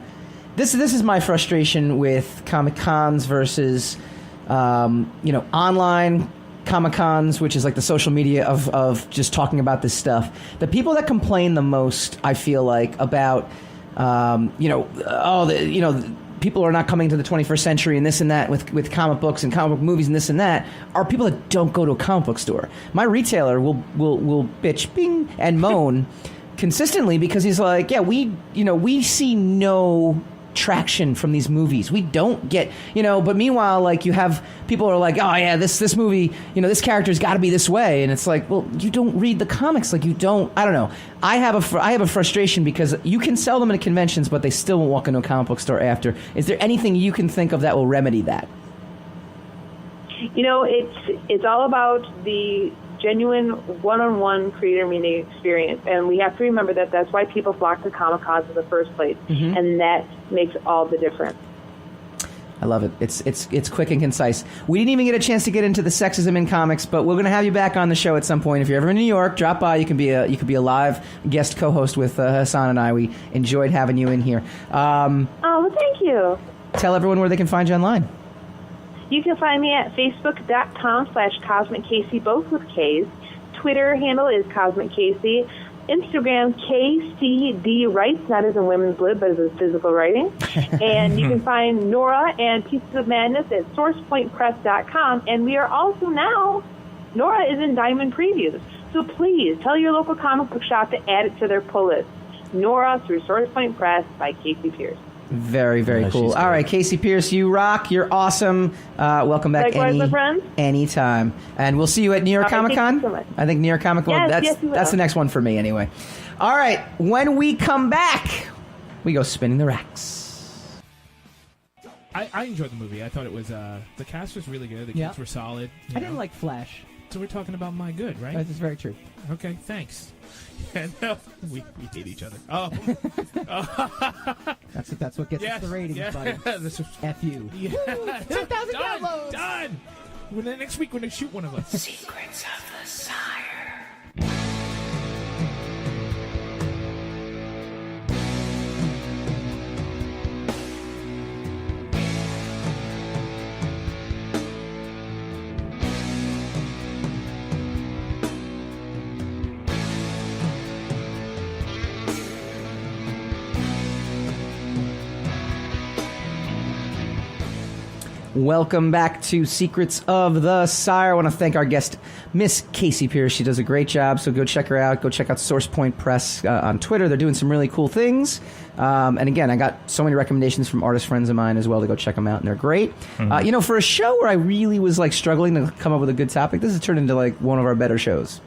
This is my frustration with Comic-Cons versus, online Comic-Cons, which is like the social media of just talking about this stuff. The people that complain the most, I feel like, about... people are not coming to the 21st century and this and that with comic books and comic book movies and this and that are people that don't go to a comic book store. My retailer will bitch, bing, and moan consistently because he's like, yeah, we see no traction from these movies. We don't get, but meanwhile, like, you have people are like, oh yeah, this movie, this character's got to be this way, and it's like, well, you don't read the comics, like, you don't. I don't know. I have a frustration because you can sell them at conventions, but they still won't walk into a comic book store after. Is there anything you can think of that will remedy that? It's all about the genuine one-on-one creator meeting experience, and we have to remember that that's why people flock to Comic-Cons in the first place, and that makes all the difference. I love it. It's quick and concise. We didn't even get a chance to get into the sexism in comics, but we're going to have you back on the show at some point. If you're ever in New York, drop by. You could be a live guest co-host with Hassan and I. We enjoyed having you in here. Well, thank you. Tell everyone where they can find you online. You can find me at facebook.com/CosmicKasey, both with K's. Twitter handle is Cosmic Kasey. Instagram, KCD Writes, not as in women's lib, but as in physical writing. And you can find Norah and Pieces of Madness at SourcePointPress.com. And we are also now, Norah is in Diamond Previews. So please tell your local comic book shop to add it to their pull list. Norah through SourcePoint Press by Kasey Pierce. Very, very cool. All right, Kasey Pierce, you rock. You're awesome. Welcome back. Likewise, my friends. Anytime. And we'll see you at New York Comic Con. Thank you so much. I think New York Comic Con, that's the next one for me anyway. All right, when we come back, we go spinning the racks. I enjoyed the movie. I thought it was, the cast was really good. The kids were solid. I didn't like Flash. So we're talking about My Good, right? That's very true. Okay, thanks. And we hate each other. Oh. That's what gets us the ratings, buddy. F you. Yeah. 2,000 downloads. Done. Next week we're going to shoot one of us. Secrets of the Sire. Welcome back to Secrets of the Sire. I want to thank our guest, Miss Kasey Pierce. She does a great job, so go check her out. Go check out SourcePoint Press on Twitter. They're doing some really cool things. And again, I got so many recommendations from artist friends of mine as well to go check them out, and they're great. For a show where I really was like struggling to come up with a good topic, this has turned into like one of our better shows.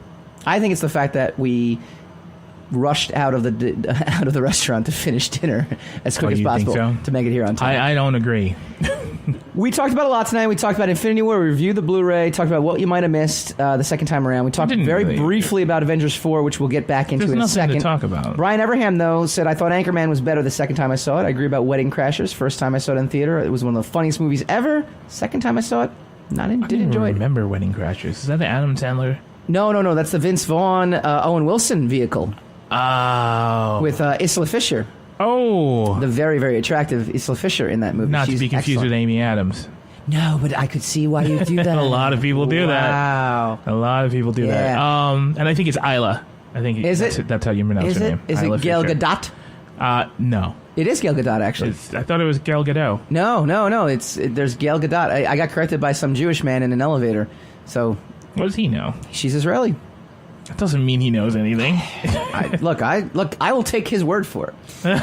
I think it's the fact that we rushed out of the restaurant to finish dinner as quick as possible to make it here on time. I don't agree. We talked about a lot tonight. We talked about Infinity War. We reviewed the Blu Ray. Talked about what you might have missed the second time around. We talked briefly about Avengers 4, which we'll get back into in a second. There's nothing to talk about. Brian Everham, though, said, I thought Anchorman was better the second time I saw it. I agree about Wedding Crashers. First time I saw it in theater, it was one of the funniest movies ever. Second time I saw it, did enjoy it. I remember Wedding Crashers. Is that the Adam Sandler? No. That's the Vince Vaughn, Owen Wilson vehicle. Oh. With Isla Fisher. Oh. The very, very attractive Isla Fisher in that movie. Not to be confused with Amy Adams. No, but I could see why you do that. A lot of people do that. Wow. A lot of people do that. And I think it's Isla. I think that's how you pronounce her name. Is it Gal Gadot? No. It is Gal Gadot, actually. I thought it was Gal Gadot. No. There's Gal Gadot. I got corrected by some Jewish man in an elevator So what does he know? she's Israeli. That doesn't mean he knows anything. I will take his word for it. All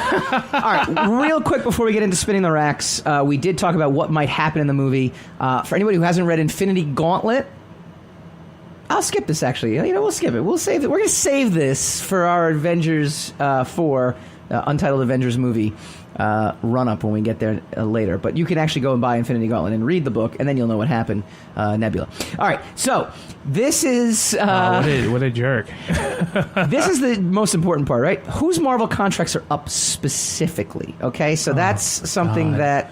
right, real quick before we get into spinning the racks, we did talk about what might happen in the movie. For anybody who hasn't read Infinity Gauntlet, I'll skip this actually. We'll skip it. We'll save it. We're going to save this for our Avengers 4 Untitled Avengers movie run-up when we get there later. But you can actually go and buy Infinity Gauntlet and read the book, and then you'll know what happened, Nebula. All right, so this is... what a jerk. This is the most important part, right? Whose Marvel contracts are up specifically, okay? So that's something that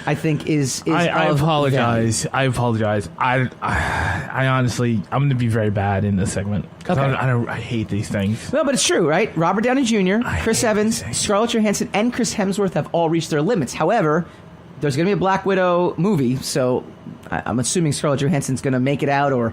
I think is I apologize. value. I apologize. I honestly, I'm going to be very bad in this segment. Because Okay. I hate these things. No, but it's true, right? Robert Downey Jr., Chris hate Evans, these Scarlett Johansson, and Chris Hemsworth have all reached their limits. However, there's going to be a Black Widow movie, so I'm assuming Scarlett Johansson's going to make it out or,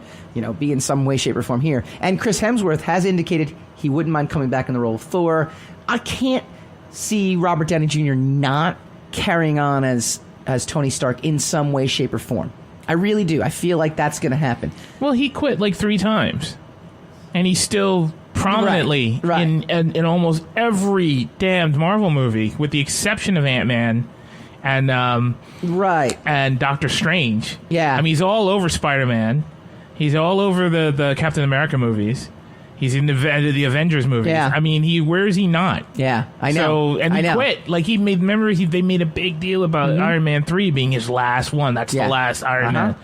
be in some way, shape, or form here. And Chris Hemsworth has indicated he wouldn't mind coming back in the role of Thor. I can't see Robert Downey Jr. not carrying on as Tony Stark in some way, shape, or form. I really do. I feel like that's going to happen. Well, he quit like 3 times. And he's still prominently Right. in almost every damned Marvel movie, with the exception of Ant-Man and Right. and Doctor Strange. Yeah. I mean, he's all over Spider-Man. He's all over the Captain America movies. He's in the Avengers movies. Yeah. I mean, where is he not? Yeah, I know. So, and I he know. quit. Like, they made a big deal about Iron Man 3 being his last one. That's Yeah. the last Iron Uh-huh. Man.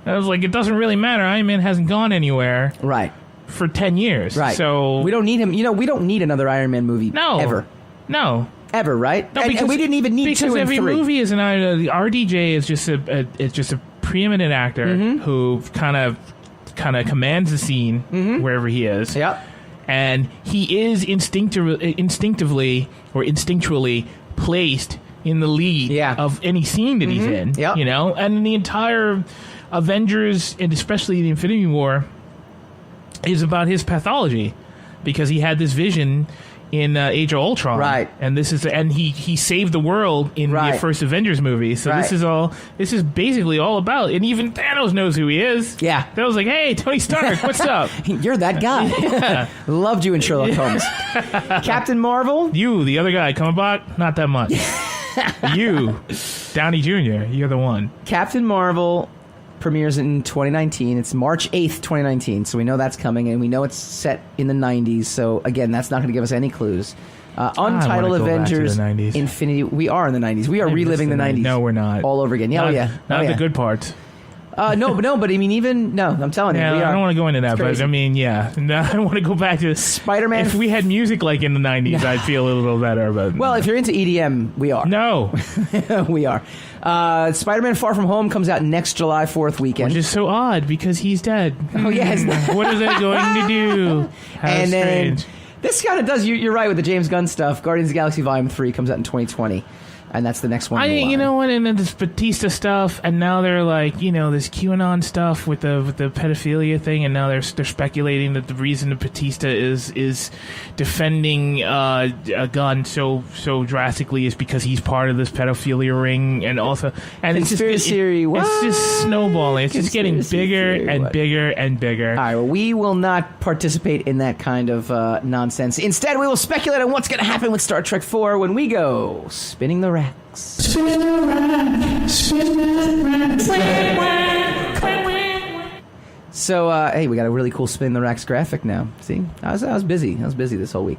I was like, it doesn't really matter. Iron Man hasn't gone anywhere Right. for 10 years. Right. So we don't need him. We don't need another Iron Man movie. No. Ever. No. Ever, right? No, and we didn't even need because 2 and every 3. movie is an the RDJ is just a preeminent actor who kind of commands the scene wherever he is. Yep. And he is instinctively or instinctually placed in the lead of any scene that he's in. Yep. And the entire Avengers, and especially the Infinity War, is about his pathology, because he had this vision in Age of Ultron, Right? And he saved the world in the first Avengers movie. So Right. this is basically all about, and even Thanos knows who he is. Yeah. That was like, hey, Tony Stark, what's up? You're that guy. Loved you in Sherlock Holmes. Captain Marvel. You, the other guy, coming back, not that much. You, Downey Jr., you're the one. Captain Marvel premieres in 2019. It's March 8th, 2019. So we know that's coming, and we know it's set in the 90s. So again, that's not going to give us any clues. Untitled go back to Avengers the 90s. Infinity. We are in the 90s. We are I miss reliving the 90s. No, we're not. All over again. Yeah, Not, oh, yeah. Not Oh, the yeah. good parts. No, but I mean, I'm telling you, Yeah, we are. I don't want to go into that, It's but crazy. I mean, yeah. No, I want to go back to Spider-Man. If we had music like in the 90s, I'd feel a little better. But Well, if you're into EDM, we are. no, We are. Spider-Man Far From Home comes out next July 4th weekend. which is so odd because he's dead. Oh, yes. What are they going to do? How and strange. then this kind of does. You're right with the James Gunn stuff. Guardians of the Galaxy Volume 3 comes out in 2020, and that's the next one. You know what? And then this Batista stuff, and now they're like, this QAnon stuff with the pedophilia thing, and now they're speculating that the reason that Batista is defending a gun so drastically is because he's part of this pedophilia ring, and also Conspiracy theory. it's just snowballing. It's just getting Conspiracy bigger theory, and what? bigger and bigger. All right, well, we will not participate in that kind of nonsense. Instead, we will speculate on what's going to happen with Star Trek 4 when we go spinning the racks. So, hey, we got a really cool spin the racks graphic now. See, I was busy. I was busy this whole week.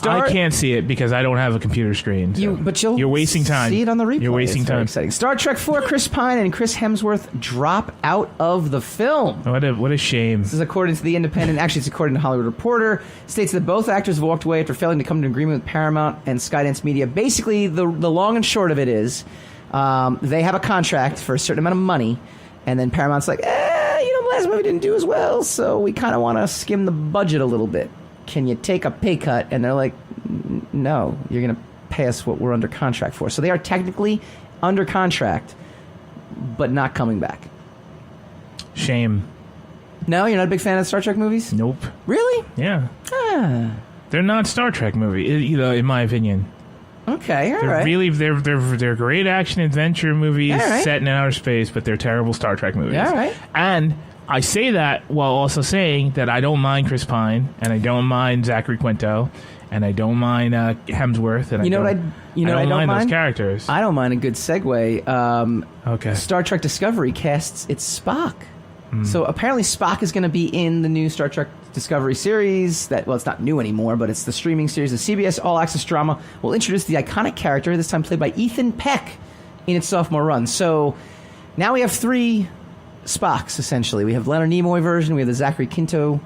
I can't see it because I don't have a computer screen. So you're wasting time. See it on the replay. You're wasting It's very time. exciting. Star Trek 4, Chris Pine and Chris Hemsworth drop out of the film. What a shame. This is according to The Independent. Actually, it's according to Hollywood Reporter. States that both actors have walked away after failing to come to an agreement with Paramount and Skydance Media. Basically, the long and short of it is they have a contract for a certain amount of money, and then Paramount's like, the last movie didn't do as well, so we kind of want to skim the budget a little bit. Can you take a pay cut? And they're like, no, you're going to pay us what we're under contract for. So they are technically under contract, but not coming back. Shame. No, you're not a big fan of Star Trek movies? Nope. Really? Yeah. Ah, They're not Star Trek movies, in my opinion. okay, all They're right. really they're great action adventure movies All right. set in outer space, but they're terrible Star Trek movies. All right. And I say that while also saying that I don't mind Chris Pine, and I don't mind Zachary Quinto, and I don't mind Hemsworth, and I don't mind those characters. I don't mind a good segue. Okay. Star Trek Discovery casts its Spock. So apparently Spock is going to be in the new Star Trek Discovery series. It's not new anymore, but it's the streaming series. The CBS All Access drama will introduce the iconic character, this time played by Ethan Peck, in its sophomore run. So now we have 3 Spocks, essentially. We have Leonard Nimoy version, we have the Zachary Quinto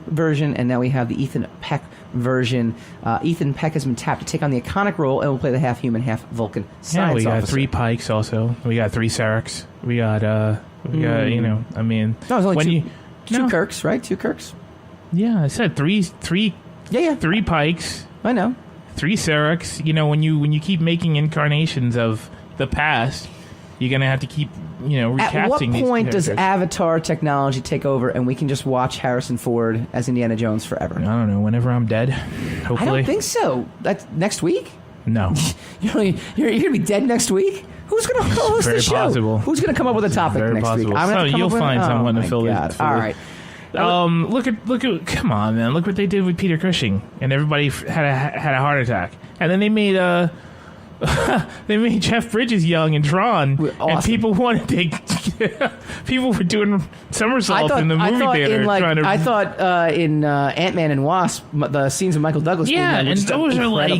version, and now we have the Ethan Peck version. Ethan Peck has been tapped to take on the iconic role and will play the half human, half Vulcan science we got officer. 3 Pikes also. We got 3 Sareks. We got, you know, I mean... No, it was only two Kirks, right? 2 Kirks? Yeah, I said 3 3 Pikes. I know. 3 Sareks. You know, when you keep making incarnations of the past, you're going to have to keep, recasting these At what point does characters. Avatar technology take over and we can just watch Harrison Ford as Indiana Jones forever? I don't know. Whenever I'm dead, hopefully. I don't think so. That's next week? No. You're going to be dead next week? Who's going to co-host the show? Possible. Who's going to come up with a topic Very next possible. week? I'm gonna You'll find someone to fill it. All right. Look at come on, man. Look what they did with Peter Cushing, and everybody had a heart attack, and then they made they made Jeff Bridges young and Tron, awesome. and people wanted to. People were doing somersaults in the movie theater. I thought in Ant-Man and Wasp, the scenes of Michael Douglas. Yeah, and those are like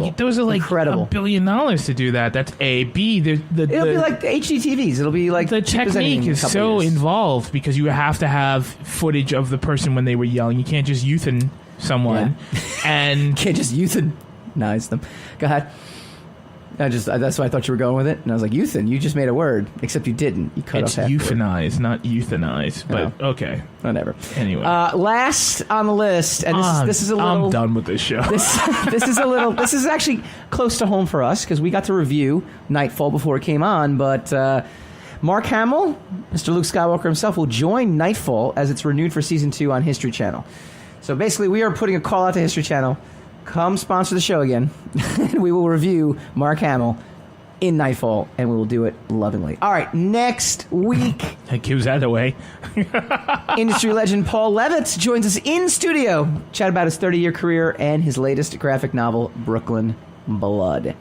incredible. $1 billion to do that. That's A. B. It'll be like the HD TVs. It'll be like the technique is so involved because you have to have footage of the person when they were young. You can't just youthen someone, and can't just euthanize them. Go ahead. That's why I thought you were going with it, and I was like, "Euthan, you just made a word, except you didn't. You cut it's off half euthanize, not euthanize." But okay, whatever. Anyway, last on the list, and this is a little. I'm done with this show. This is a little. This is actually close to home for us because we got to review Nightfall before it came on, but. Mark Hamill, Mr. Luke Skywalker himself, will join Nightfall as it's renewed for Season 2 on History Channel. So basically, we are putting a call out to History Channel. Come sponsor the show again, and we will review Mark Hamill in Nightfall, and we will do it lovingly. All right, next week... That gives that away. Industry legend Paul Levitz joins us in studio. Chat about his 30-year career and his latest graphic novel, Brooklyn Blood.